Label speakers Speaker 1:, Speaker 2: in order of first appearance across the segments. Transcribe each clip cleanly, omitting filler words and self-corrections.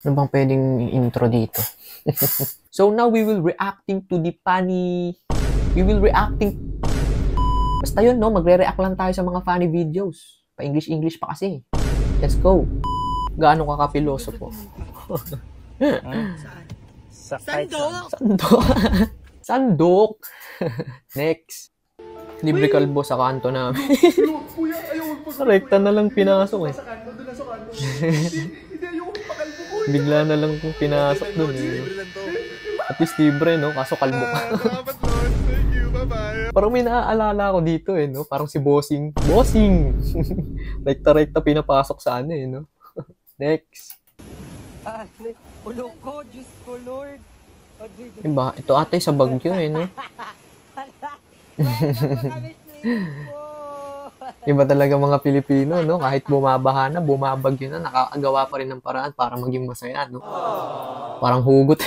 Speaker 1: Ano bang pwedeng intro dito? So now we will reacting to the funny... Basta yun, no? Magre-react lang tayo sa mga funny videos. Pa-English-English pa kasi. Let's go. Gaano ka ka-pilosopo?
Speaker 2: Sandok!
Speaker 1: Sandok! Sandok! Next. Libre kalbo sa kanto namin.
Speaker 2: Kuya, ayaw mo
Speaker 1: Rekta na lang pinasok eh.
Speaker 2: sa kanto, doon na sa kanto. Hindi, ayaw mo pakalbo ko.
Speaker 1: Bigla na lang kung pinasok dun eh. At least libre, no? Kaso kalbo ka.
Speaker 2: Salamat, Lord. Thank you. Bye-bye.
Speaker 1: Parang may naaalala ko dito eh, no? Parang si Bossing. Bossing! Rekta-rekta pinapasok sa ano eh, no? Next.
Speaker 3: Ulo ko, Diyos ko, Lord.
Speaker 1: Iba, ito ate sa Baguio eh, no? Iba talaga mga Pilipino, no? Kahit bumabaha na, bumabagyo na, nakakagawa pa rin ng paraan para maging masaya, no? Parang hugot.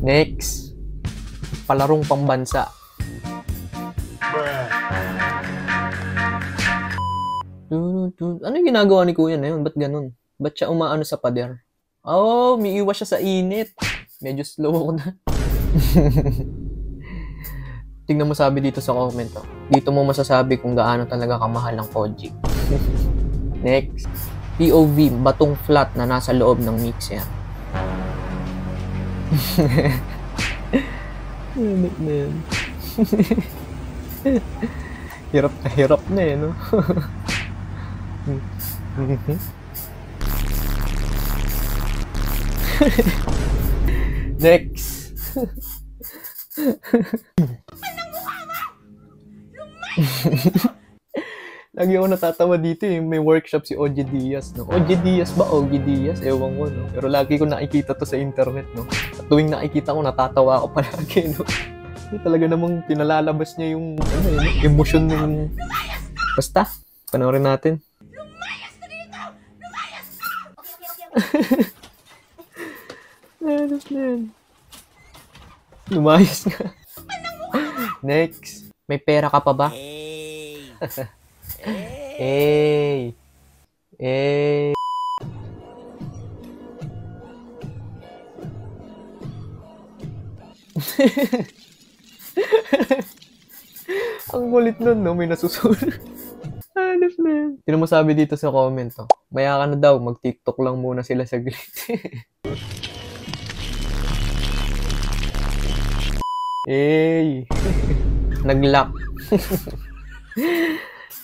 Speaker 1: Next. Palarong pambansa. Ano yung ginagawa ni kuya na yun? Ba't ganun? Ba't siya umaano sa pader? Oh, umiiwas siya sa init. Medyo slow ako na. Tingnan mo sabi dito sa comment. Oh. Dito mo masasabi kung gaano talaga kamahal ng Koji. Next. POV, batong flat na nasa loob ng mixer. Hirap na hirap na eh, no? Next. Lagi ako natatawa dito eh. May workshop si OG Diaz, no? OG Diaz ba? OG Diaz? Ewan ko, no? Pero lagi ko nakikita to sa internet, no? At tuwing nakikita ko, natatawa ako palagi, no? Talaga namang pinalalabas niya yung ano, eh, emosyon ng... Basta, panoorin natin. Lumayas ka dito! Lumayas ka! Okay. Lumayas ka. Next. May pera ka pa ba? Hey! Hey! Ang kulit nun, no? May nasusunod. Hanap na yan. Sino mo sabi dito sa comment, oh? Maya ka na daw, mag-TikTok lang muna sila sa glit. Hey! Nag-lock.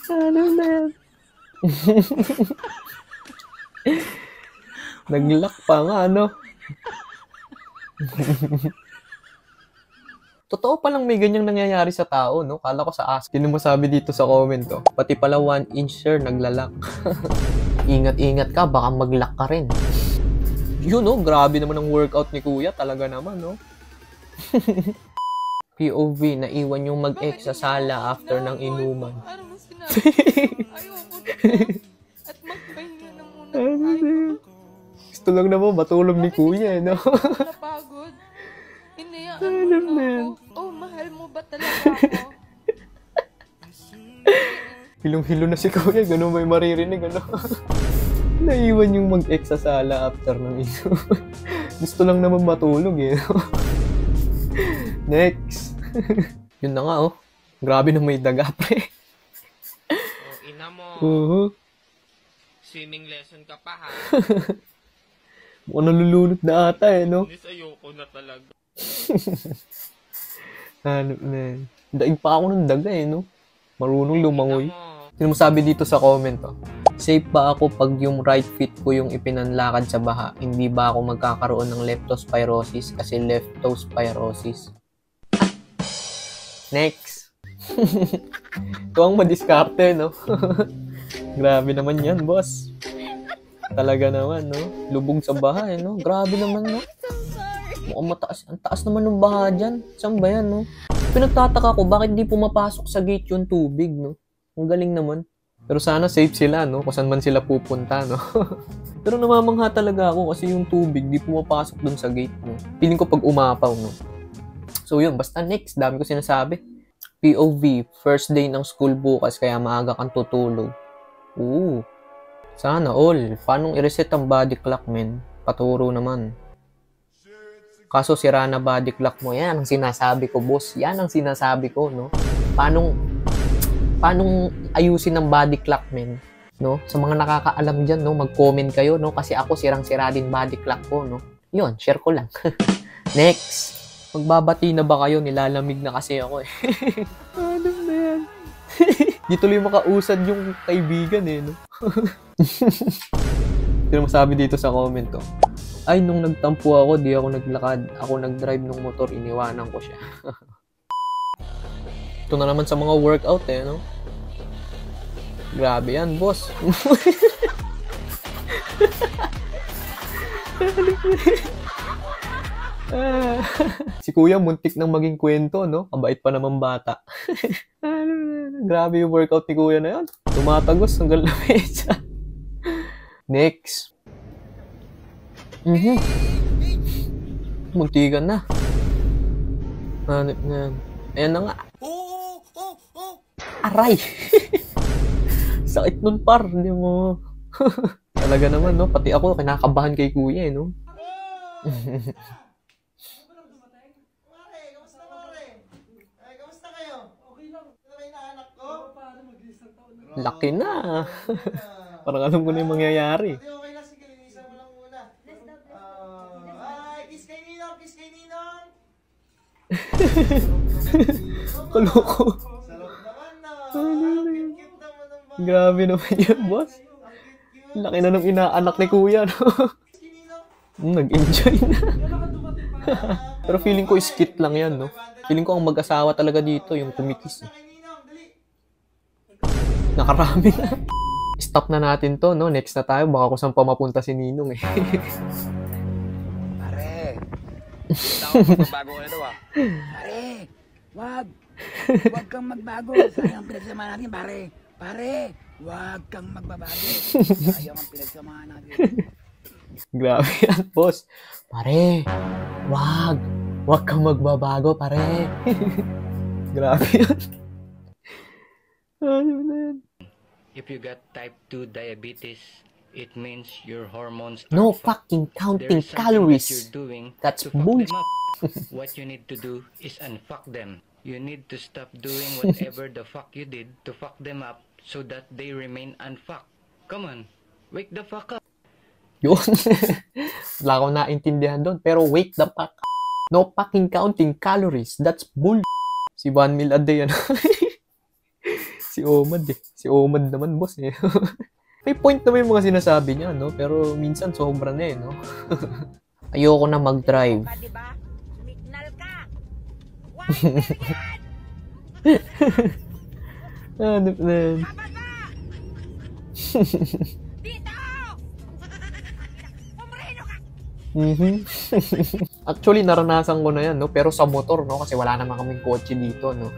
Speaker 1: Ano na yan? Nag-lock pa nga, ano? Totoo palang may ganyang nangyayari sa tao, no? Kala ko sa ask. Sino mo sabi dito sa comment, oh? Pati pala 1-incher naglalak. Ingat-ingat ka, baka mag-lock ka rin. Yun, no? Grabe naman ang workout ni kuya. Talaga naman, no? POV, naiwan yung mag-ex sa sala after ng inuman.
Speaker 3: Ano sinabi? Ayoko na. At magpahinga na muna tayo.
Speaker 1: Gusto lang naman matulog ni kuya, no?
Speaker 3: Napagod. Hinayaan mo na ako. Oh, mahal mo ba talaga ako?
Speaker 1: Hilong-hilo na si kuya, gano'n may maririnig, ano? Naiwan yung mag-ex sa sala after ng inuman. Gusto lang naman matulog, eh, no? Next. Yun na nga, oh. Grabe na may daga, pre.
Speaker 4: Oh, ina mo. Swimming lesson ka pa, ha?
Speaker 1: Mukhang nalulunod na ata, eh, no?
Speaker 4: Miss, ayoko na talaga.
Speaker 1: Ano na yan. Daig pa ako ng daga, eh, no? Marunong lumangoy.
Speaker 4: Ina mo.
Speaker 1: Sino mo sabi dito sa comment, oh? Safe ba ako pag yung right feet ko yung ipinanlakad sa baha? Hindi ba ako magkakaroon ng leptospirosis kasi leptospirosis? Next. Ito ang madiskarte, no? Grabe naman yan, boss. Talaga naman, no? Lubog sa baha, no? Grabe naman, no? Mukhang mataas. Ang taas naman ng baha dyan. Saan ba yan, no? Pinagtataka ko, bakit di pumapasok sa gate yung tubig, no? Ang galing naman. Pero sana safe sila, no? Kung saan man sila pupunta, no? Pero namamangha talaga ako kasi yung tubig di pumapasok dun sa gate, no? Feeling ko pag umapaw, no? So yun, basta next, dami ko sinasabi. POV, first day ng school bukas kaya maaga kang tutulog. Ooh. Sana all. Paano i-reset ang body clock, men? Paturo naman. Kaso sira na body clock mo. Yan ang sinasabi ko, boss. Yan ang sinasabi ko, no? Paano ayusin ang body clock, men? No? Sa mga nakakaalam dyan, no? Mag-comment kayo, no? Kasi ako sirang-sira din body clock ko, no? Yun, share ko lang. Next. Magbabati na ba kayo? Nilalamig na kasi ako, eh. Ano na yan? Di tuloy makausad yung kaibigan, eh, no? Pero masabi dito sa comment, to. Ay, nung nagtampo ako, di ako naglakad. Ako nag-drive ng motor, iniwanan ko siya. Ito na naman sa mga workout, eh, no? Grabe yan, boss. Si kuya, muntik nang maging kwento, no? Kabait pa naman bata. Grabe yung workout ni kuya na yun. Tumatagos hanggang lamesa. Next. Muntikan na. Hanip na yan. Ayan na nga. Aray! Sakit nun, par. Hindi mo. Talaga naman, no? Pati ako, kinakabahan kay kuya, eh, no? Laki na. Parang alam ko na yung mangyayari.
Speaker 2: Okay lang, sige, linisan mo lang muna. Ay, kiss kay Ninong, kiss kay Ninong.
Speaker 1: Kaloko.
Speaker 2: Sarap naman na. Cute naman ng bata.
Speaker 1: Grabe naman yun, boss. Laki na ng inaanak ni kuya, no?
Speaker 2: Kiss kay Ninong.
Speaker 1: Nag-enjoy na. Pero feeling ko skit lang yan, no? Feeling ko ang mag-asawa talaga dito, yung kumikis.
Speaker 2: Kay Ninong, dali.
Speaker 1: Nakarami na. Stop na natin to, no? Next na tayo. Baka kung saan pa mapunta si Ninong, eh.
Speaker 5: Pare, tawag magbago ka na daw ah. Pare, wag kang magbago. Sayang pinagsamahan natin, pare. Pare, wag kang magbabago. Sayang ang pinagsamahan natin.
Speaker 1: Grabe yan, boss. Pare, wag kang magbabago, pare. Grabe yan. Ano na yan?
Speaker 6: If you got type 2 diabetes, it means your hormones
Speaker 1: No
Speaker 6: are fucked.
Speaker 1: fucking
Speaker 6: There
Speaker 1: counting
Speaker 6: is something that
Speaker 1: calories.
Speaker 6: you're doing
Speaker 1: That's
Speaker 6: to fuck
Speaker 1: bullshit.
Speaker 6: them up. What you need to do is unfuck them. You need to stop doing whatever the fuck you did to fuck them up so that they remain unfucked. Come on, wake the fuck up.
Speaker 1: Yun. Wala akong naintindihan doon. Pero wake the fuck up. No fucking counting calories. That's bull. Si Van Mil a day, ano? Si Omad, eh. Si Omad naman, boss, eh. May point naman yung mga sinasabi niya, no? Pero minsan sobra na, eh, no? Ayoko na mag-drive.
Speaker 7: Diba? Signal ka! Wiper yan!
Speaker 1: Ano na yan?
Speaker 7: Pababa! Dito! Pumreno ka!
Speaker 1: Actually, naranasan ko na yan, no? Pero sa motor, no? Kasi wala naman kaming kotse dito, no?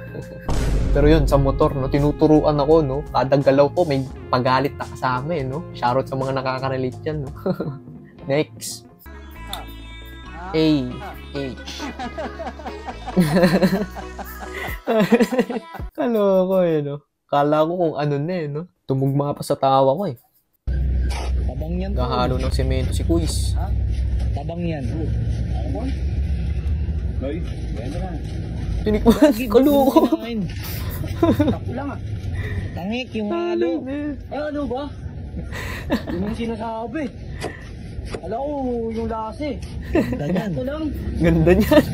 Speaker 1: Pero yun, sa motor, no? Tinuturuan ako, no? Kada galaw ko, may pagalit na kasama, eh, no? Shoutout sa mga nakaka-relate dyan, no? Next. A. H. Kaloko, eh, no? Kala ko kung ano na, eh, no? Tumugma pa sa tawa ko, eh.
Speaker 5: Tabang yan.
Speaker 1: Gahalo ng semento si Kuis.
Speaker 5: Tabang yan. Tabang? Hoy, ganda na.
Speaker 1: Tinikman, kaloko.
Speaker 5: Tapo lang ah. Tangik yung halo. Ano ba? Yun yung sinasabi. Alam ko yung lasi. Ganda yan. Lang.
Speaker 1: Ganda niyan.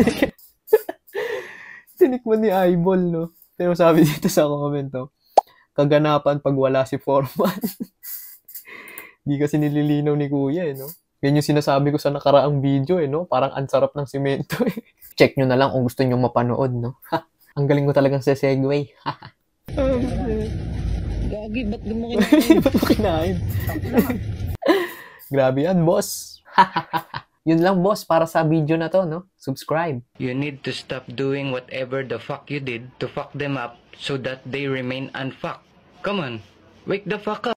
Speaker 1: Tinikman ni Eyeball, no? Pero sabi dito sa comment, no? Kaganapan pag wala si Foreman. Di kasi nililinaw ni Kuya, eh, no? Yan yung sinasabi ko sa nakaraang video, eh, no? Parang ang sarap ng simento, eh. Check nyo na lang kung gusto nyo mapanood, no? Ha! Ang galing ko talagang sa segue.
Speaker 5: Gagi, ba't mo kinain?
Speaker 1: Ba't mo kinain? Grabe yan, boss. Yun lang, boss, para sa video na to, no? Subscribe.
Speaker 6: You need to stop doing whatever the fuck you did to fuck them up so that they remain unfucked. Come on, wake the fuck up.